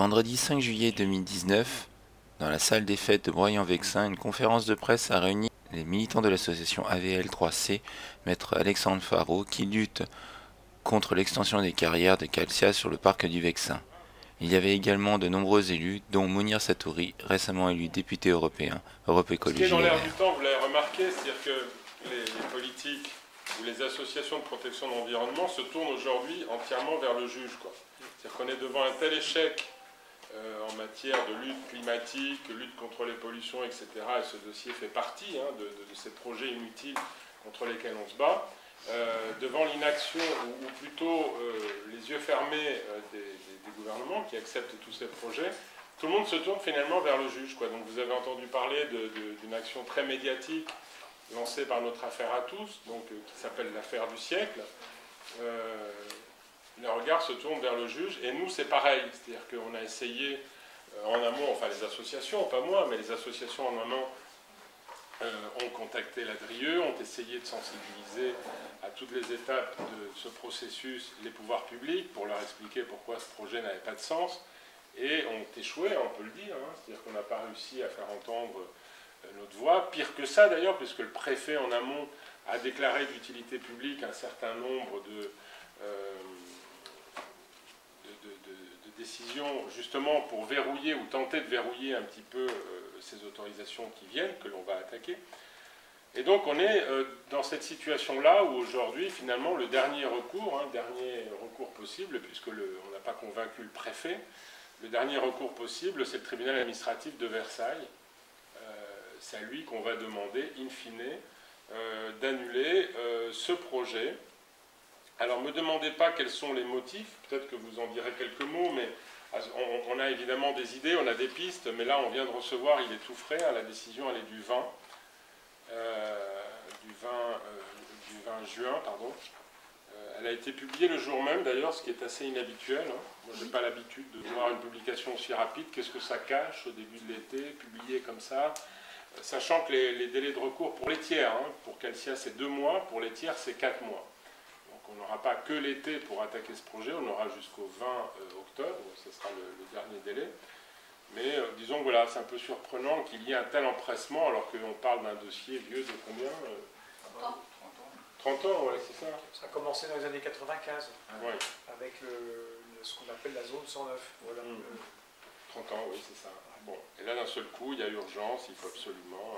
vendredi 5 juillet 2019, dans la salle des fêtes de Broyans-Vexin, une conférence de presse a réuni les militants de l'association AVL 3C, maître Alexandre Faraud, qui lutte contre l'extension des carrières de Calcia sur le parc du Vexin. Il y avait également de nombreux élus, dont Mounir Satouri, récemment élu député européen, Europe Écologie. Ce qui est dans l'air du temps, vous l'avez remarqué, c'est-à-dire que les politiques ou les associations de protection de l'environnement se tournent aujourd'hui entièrement vers le juge, c'est-à-dire qu'on est devant un tel échec en matière de lutte climatique, lutte contre les pollutions, etc. Et ce dossier fait partie de ces projets inutiles contre lesquels on se bat. Devant l'inaction, ou plutôt les yeux fermés des gouvernements qui acceptent tous ces projets, tout le monde se tourne finalement vers le juge. Donc vous avez entendu parler d'une action très médiatique lancée par notre affaire à tous, qui s'appelle l'affaire du siècle. Les regards se tournent vers le juge, et nous c'est pareil, c'est-à-dire qu'on a essayé en amont, enfin les associations, pas moi, mais les associations en amont ont contacté la DRIE, ont essayé de sensibiliser à toutes les étapes de ce processus les pouvoirs publics pour leur expliquer pourquoi ce projet n'avait pas de sens, et ont échoué, on peut le dire, c'est-à-dire qu'on n'a pas réussi à faire entendre notre voix. Pire que ça d'ailleurs, puisque le préfet en amont a déclaré d'utilité publique un certain nombre de décisions justement pour verrouiller ou tenter de verrouiller un petit peu ces autorisations qui viennent, que l'on va attaquer. Et donc on est dans cette situation-là où aujourd'hui finalement le dernier recours possible, puisqu'on n'a pas convaincu le préfet, le dernier recours possible c'est le tribunal administratif de Versailles. C'est à lui qu'on va demander in fine d'annuler ce projet. Alors, ne me demandez pas quels sont les motifs, peut-être que vous en direz quelques mots, mais on a évidemment des idées, on a des pistes, mais là, on vient de recevoir, il est tout frais, la décision, elle est du 20 juin, pardon. Elle a été publiée le jour même, d'ailleurs, ce qui est assez inhabituel. Moi, je n'ai pas l'habitude de voir une publication aussi rapide. Qu'est-ce que ça cache au début de l'été, publié comme ça, sachant que les délais de recours pour les tiers, pour Calcia, c'est 2 mois, pour les tiers, c'est 4 mois. On n'aura pas que l'été pour attaquer ce projet, on aura jusqu'au 20 octobre, ce sera le dernier délai. Mais disons que voilà, c'est un peu surprenant qu'il y ait un tel empressement alors qu'on parle d'un dossier vieux de combien 30 ans, ouais, c'est ça. Ça a commencé dans les années 95, ouais. Avec ce qu'on appelle la zone 109. Voilà. 30 ans, oui, c'est ça. Bon. Et là, d'un seul coup, il y a urgence, il faut absolument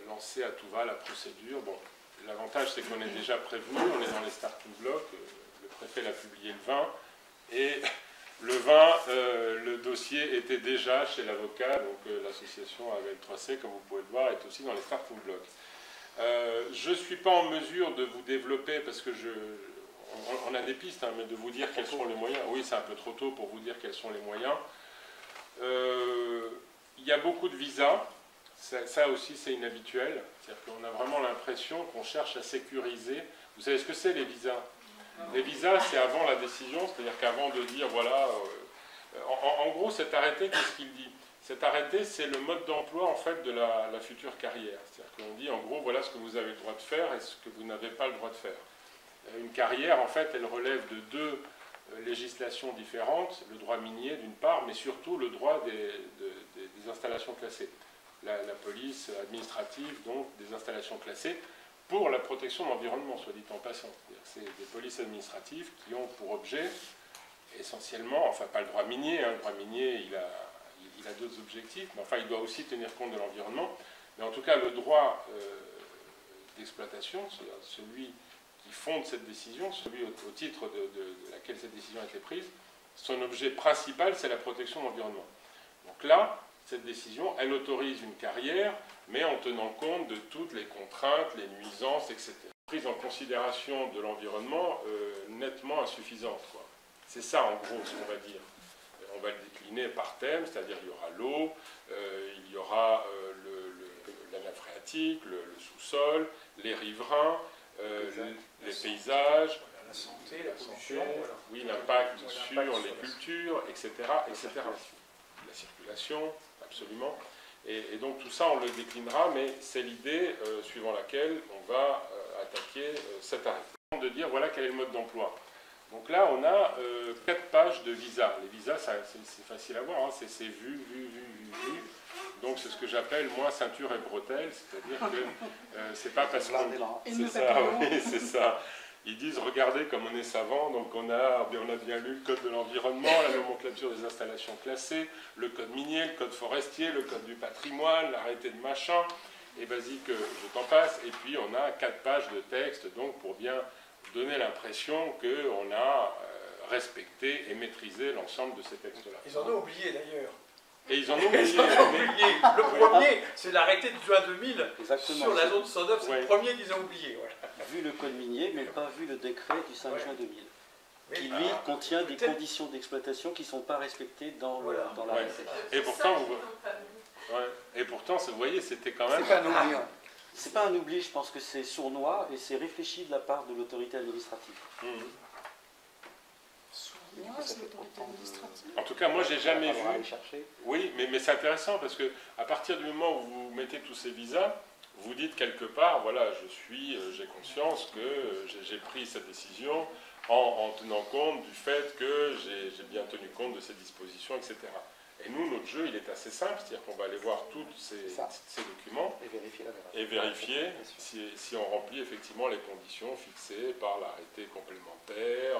lancer à tout va la procédure. Bon. L'avantage, c'est qu'on est déjà prévenu, on est dans les starting blocks, le préfet l'a publié le 20, et le 20, le dossier était déjà chez l'avocat, donc l'association AVL 3C, comme vous pouvez le voir, est aussi dans les starting blocks. Je ne suis pas en mesure de vous développer, parce que on a des pistes, mais de vous dire quels sont les moyens. Oui, c'est un peu trop tôt pour vous dire quels sont les moyens. Il y a beaucoup de visas. Ça aussi, c'est inhabituel. C'est-à-dire qu'on a vraiment l'impression qu'on cherche à sécuriser. Vous savez ce que c'est, les visas? Les visas, c'est avant la décision, c'est-à-dire qu'avant de dire, voilà... en gros, cet arrêté, qu'est-ce qu'il dit? Cet arrêté, c'est le mode d'emploi, en fait, de la future carrière. C'est-à-dire qu'on dit, en gros, voilà ce que vous avez le droit de faire et ce que vous n'avez pas le droit de faire. Une carrière, en fait, elle relève de 2 législations différentes. Le droit minier, d'une part, mais surtout le droit des installations classées. La police administrative, donc des installations classées, pour la protection de l'environnement, soit dit en passant. C'est des polices administratives qui ont pour objet, essentiellement, enfin pas le droit minier, le droit minier il a d'autres objectifs, mais enfin il doit aussi tenir compte de l'environnement, mais en tout cas le droit d'exploitation, celui qui fonde cette décision, celui au titre de laquelle cette décision a été prise, son objet principal c'est la protection de l'environnement. Donc là, cette décision, elle autorise une carrière, mais en tenant compte de toutes les contraintes, les nuisances, etc. Prise en considération de l'environnement nettement insuffisante. C'est ça, en gros, ce qu'on va dire. On va le décliner par thème, c'est-à-dire il y aura l'eau, il y aura la nappe phréatique, le sous-sol, les riverains, les paysages, la santé, la pollution, oui, l'impact sur les cultures, etc., etc. La circulation, absolument. Et donc tout ça, on le déclinera, mais c'est l'idée suivant laquelle on va attaquer cet arrêté. De dire, voilà quel est le mode d'emploi. Donc là, on a 4 pages de visa. Les visas, c'est facile à voir, hein. C'est vu. Donc c'est ce que j'appelle moi ceinture et bretelles, c'est-à-dire que c'est pas parce qu'on... C'est ça, oui, c'est ça. Ils disent, regardez comme on est savant, donc on a bien lu le code de l'environnement, la nomenclature des installations classées, le code minier, le code forestier, le code du patrimoine, l'arrêté de machin, et basique, je t'en passe, et puis on a 4 pages de texte, donc pour bien donner l'impression qu'on a respecté et maîtrisé l'ensemble de ces textes-là. Ils en ont oublié d'ailleurs. Et ils en ont oublié. Le premier, c'est l'arrêté de juin 2000 Exactement. sur la zone 109, c'est Ouais. le premier qu'ils ont oublié. Voilà. Vu le code minier, mais pas vu le décret du 5 juin 2000, Oui, qui lui contient des conditions d'exploitation qui ne sont pas respectées dans l'arrêté. Et pourtant, et pourtant, vous voyez, c'était quand même... c'est pas un oubli. C'est pas un oubli, je pense que c'est sournois et c'est réfléchi de la part de l'autorité administrative. Mhm. Sournois, c'est l'autorité administrative. En tout cas, moi, j'ai jamais vu... aller chercher. Oui, mais c'est intéressant parce que à partir du moment où vous mettez tous ces visas, vous dites quelque part, voilà, j'ai conscience que j'ai pris cette décision en tenant compte du fait que j'ai bien tenu compte de ces dispositions, etc. Et nous, notre jeu, il est assez simple, c'est-à-dire qu'on va aller voir tous ces documents Et vérifier la véracité. et vérifier si on remplit effectivement les conditions fixées par l'arrêté complémentaire,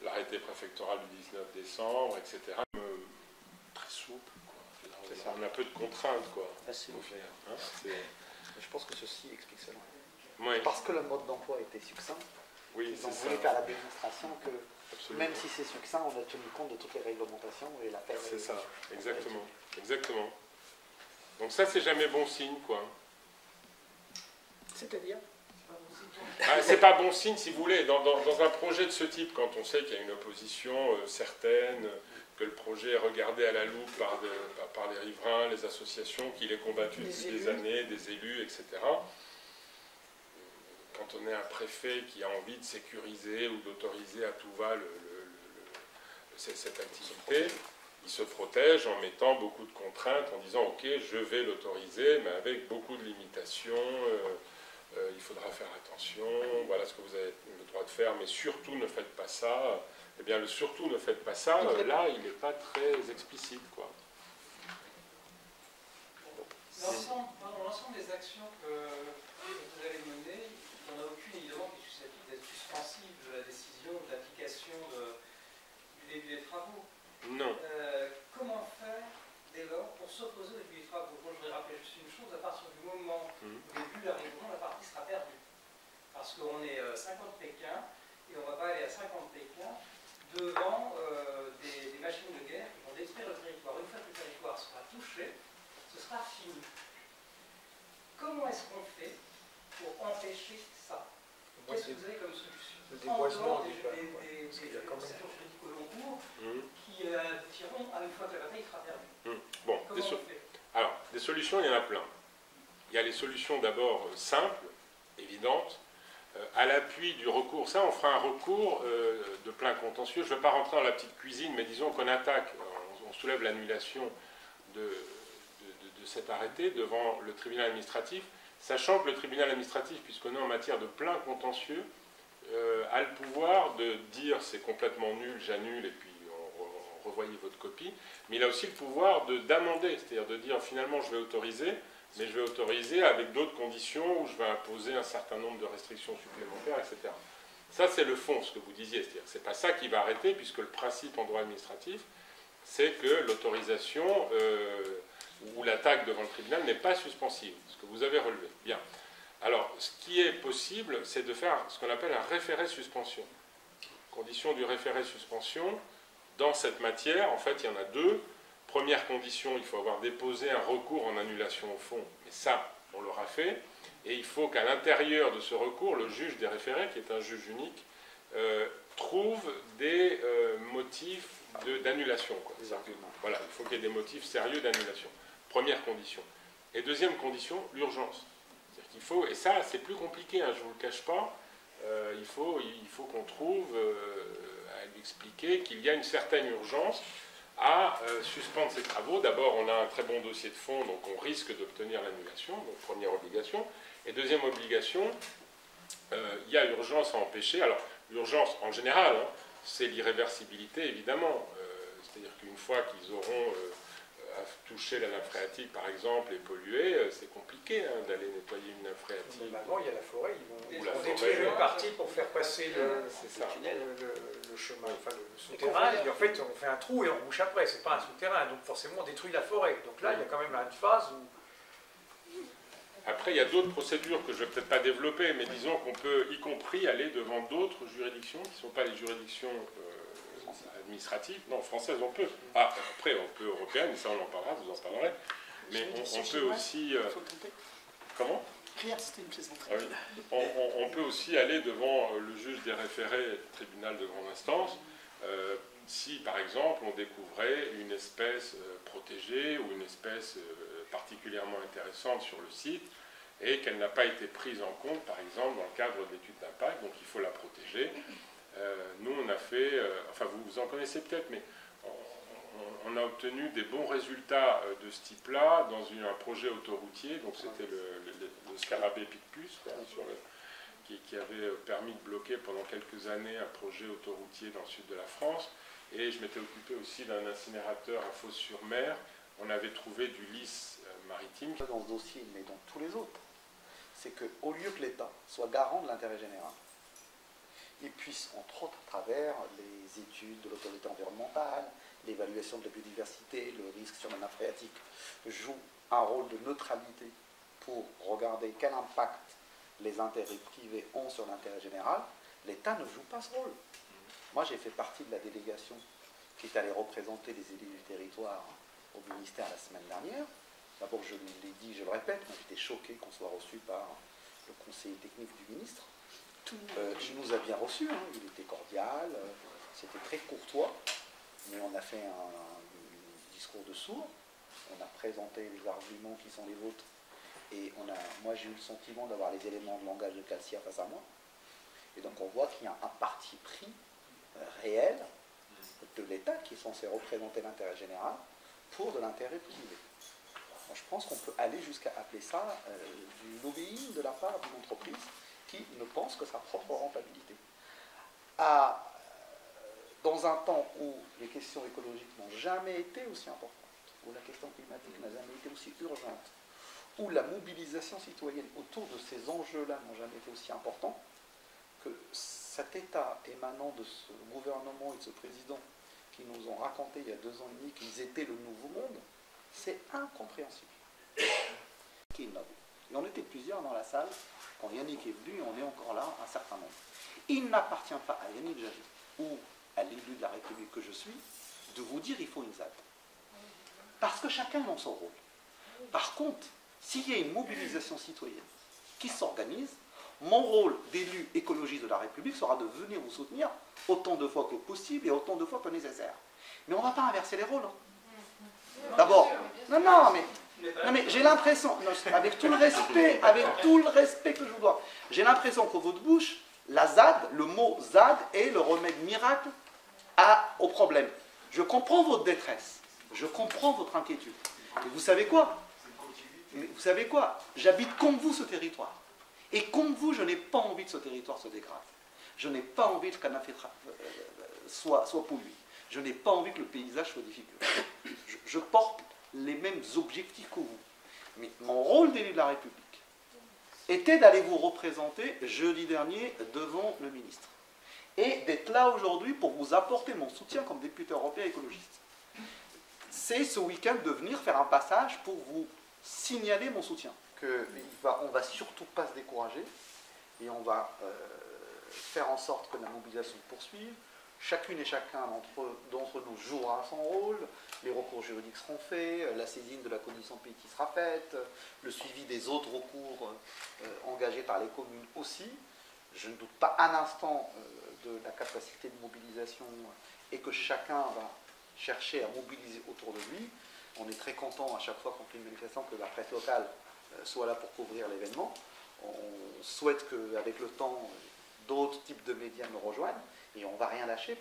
l'arrêté préfectoral du 19 décembre, etc. Très souple, quoi. On a peu de contraintes, quoi. Assez au final, hein, Je pense que ceci explique cela. oui, Parce que le mode d'emploi était succinct, oui, ils ont c'est voulu ça. faire la démonstration que Absolument. même si c'est succinct, on a tenu compte de toutes les réglementations et la paix. C'est ça, exactement. Exactement. Donc ça, c'est jamais bon signe, quoi. C'est-à-dire Ah, c'est pas bon signe, si vous voulez, dans un projet de ce type, quand on sait qu'il y a une opposition certaine, que le projet est regardé à la loupe par les riverains, les associations, qu'il est combattu depuis des années, des élus, etc. Quand on est un préfet qui a envie de sécuriser ou d'autoriser à tout va cette activité, il se protège en mettant beaucoup de contraintes, en disant « Ok, je vais l'autoriser, mais avec beaucoup de limitations, il faudra faire attention, voilà ce que vous avez le droit de faire, mais surtout ne faites pas ça. » Eh bien, le « surtout ne faites pas ça », là, il n'est pas très explicite, quoi. Dans l'ensemble des actions que vous allez mener, il n'y en a aucune évidemment qui est susceptible d'être suspensive de la décision d'application du début des travaux. Non. Comment faire dès lors pour s'opposer au début des travaux? Moi, je voudrais rappeler juste une chose, à partir du moment où le début arriveront, la partie sera perdue. Parce qu'on est 50 Pékin et on ne va pas aller à 50 Pékin devant des machines de guerre qui vont détruire le territoire. Une fois que le territoire sera touché, ce sera fini. Comment est-ce qu'on fait pour empêcher ça? Qu'est-ce que vous avez comme solution? Le déboisement, des conversations juridiques au long cours qui tireront à une fois que la bataille sera perdue. Bon, Comment on fait? alors, des solutions, il y en a plein. Il y a les solutions d'abord simples, évidentes, à l'appui du recours. Ça, on fera un recours de plein contentieux. Je ne vais pas rentrer dans la petite cuisine, mais disons qu'on attaque, on soulève l'annulation de cet arrêté devant le tribunal administratif, sachant que le tribunal administratif, puisqu'on est en matière de plein contentieux, a le pouvoir de dire c'est complètement nul, j'annule, et puis on revoyez votre copie, mais il a aussi le pouvoir d'amender, c'est-à-dire de dire finalement je vais autoriser, mais je vais autoriser avec d'autres conditions où je vais imposer un certain nombre de restrictions supplémentaires, etc. Ça, c'est le fond, ce que vous disiez, c'est-à-dire que ce n'est pas ça qui va arrêter, puisque le principe en droit administratif, c'est que l'autorisation ou l'attaque devant le tribunal n'est pas suspensive, ce que vous avez relevé. Bien. Alors, ce qui est possible, c'est de faire ce qu'on appelle un référé suspension. Condition du référé suspension, dans cette matière, en fait, il y en a deux. Première condition, il faut avoir déposé un recours en annulation au fond, mais ça, on l'aura fait. Et il faut qu'à l'intérieur de ce recours, le juge des référés, qui est un juge unique, trouve des motifs d'annulation. Voilà, il faut qu'il y ait des motifs sérieux d'annulation. Première condition. Et deuxième condition, l'urgence. C'est-à-dire qu'il faut, et ça c'est plus compliqué, hein, je ne vous le cache pas, il faut qu'on trouve à lui expliquer qu'il y a une certaine urgence à suspendre ces travaux. D'abord, on a un très bon dossier de fond, donc on risque d'obtenir l'annulation, donc première obligation. Et deuxième obligation, il y a urgence à empêcher. Alors, l'urgence en général, hein, c'est l'irréversibilité, évidemment. C'est-à-dire qu'une fois qu'ils auront touché la nappe phréatique, par exemple, et pollué, c'est compliqué d'aller nettoyer une nappe phréatique. Maintenant, il y a la forêt, ils Ou la vont forêt, détruire ouais. une partie pour faire passer le chemin, enfin le souterrain, et en fait, on fait un trou et on bouche après, c'est pas un souterrain, donc forcément, on détruit la forêt. Donc là, il y a quand même une phase où... Après, il y a d'autres procédures que je ne vais peut-être pas développer, mais disons qu'on peut, y compris, aller devant d'autres juridictions qui ne sont pas les juridictions administratives. Non, françaises, on peut. Ah, après, on peut européennes, mais ça, on en parlera, vous en parlerez. Mais on peut aussi... Comment ? Rien, c'était une plaisanterie. Ah oui. On peut aussi aller devant le juge des référés, tribunal de grande instance, si, par exemple, on découvrait une espèce protégée ou une espèce particulièrement intéressante sur le site et qu'elle n'a pas été prise en compte, par exemple, dans le cadre d'études d'impact, donc il faut la protéger. Nous, on a fait, enfin vous en connaissez peut-être, mais on a obtenu des bons résultats de ce type-là dans un projet autoroutier, donc c'était le Scarabée Picpus, qui avait permis de bloquer pendant quelques années un projet autoroutier dans le sud de la France. Et je m'étais occupé aussi d'un incinérateur à Fos-sur-Mer. On avait trouvé du lys maritime. Dans ce dossier, mais dans tous les autres, c'est qu'au lieu que l'État soit garant de l'intérêt général, il puisse, entre autres, à travers les études de l'autorité environnementale, l'évaluation de la biodiversité, le risque sur la nappe phréatique, joue un rôle de neutralité pour regarder quel impact les intérêts privés ont sur l'intérêt général, l'État ne joue pas ce rôle. Moi, j'ai fait partie de la délégation qui est allée représenter les élus du territoire au ministère la semaine dernière. D'abord, je l'ai dit, je le répète, moi j'étais choqué qu'on soit reçu par le conseiller technique du ministre. Il nous a bien reçus, hein, il était cordial, c'était très courtois, mais on a fait un discours de sourd, on a présenté les arguments qui sont les vôtres, et moi j'ai eu le sentiment d'avoir les éléments de langage de Calcia face à moi, et donc on voit qu'il y a un parti pris réel de l'État qui est censé représenter l'intérêt général pour de l'intérêt privé. Moi, je pense qu'on peut aller jusqu'à appeler ça du lobbying de la part d'une entreprise qui ne pense que sa propre rentabilité. Dans un temps où les questions écologiques n'ont jamais été aussi importantes, où la question climatique n'a jamais été aussi urgente, où la mobilisation citoyenne autour de ces enjeux-là n'ont jamais été aussi importants, que cet État émanant de ce gouvernement et de ce président qui nous ont raconté il y a 2 ans et demi qu'ils étaient le nouveau monde, c'est incompréhensible. Qui innove. Et on était plusieurs dans la salle, quand Yannick est venu, on est encore là, un certain nombre. Il n'appartient pas à Yannick Jadot ou à l'élu de la République que je suis, de vous dire il faut une ZAD. Parce que chacun dans son rôle. Par contre, s'il y a une mobilisation citoyenne qui s'organise, mon rôle d'élu écologiste de la République sera de venir vous soutenir autant de fois que possible et autant de fois que nécessaire. Mais on ne va pas inverser les rôles. D'abord, non, mais j'ai l'impression, avec tout le respect que je vous dois, j'ai l'impression que votre bouche, la ZAD, le mot ZAD est le remède miracle au problème. Je comprends votre détresse, je comprends votre inquiétude. Et vous savez quoi? J'habite comme vous ce territoire. Et comme vous, je n'ai pas envie que ce territoire se dégrade. Je n'ai pas envie que le canapé soit pollué. Je n'ai pas envie que le paysage soit difficile. Je porte les mêmes objectifs que vous. Mais mon rôle d'élu de la République était d'aller vous représenter jeudi dernier devant le ministre. Et d'être là aujourd'hui pour vous apporter mon soutien comme député européen écologiste. C'est ce week-end de venir faire un passage pour vous signaler mon soutien. On ne va surtout pas se décourager et on va faire en sorte que la mobilisation se poursuive. Chacune et chacun d'entre nous jouera son rôle, les recours juridiques seront faits, la saisine de la commission pays qui sera faite, le suivi des autres recours engagés par les communes aussi. Je ne doute pas un instant de la capacité de mobilisation et que chacun va chercher à mobiliser autour de lui. On est très content à chaque fois qu'on fait une manifestation que la presse locale soit là pour couvrir l'événement. On souhaite qu'avec le temps, d'autres types de médias nous rejoignent et on ne va rien lâcher.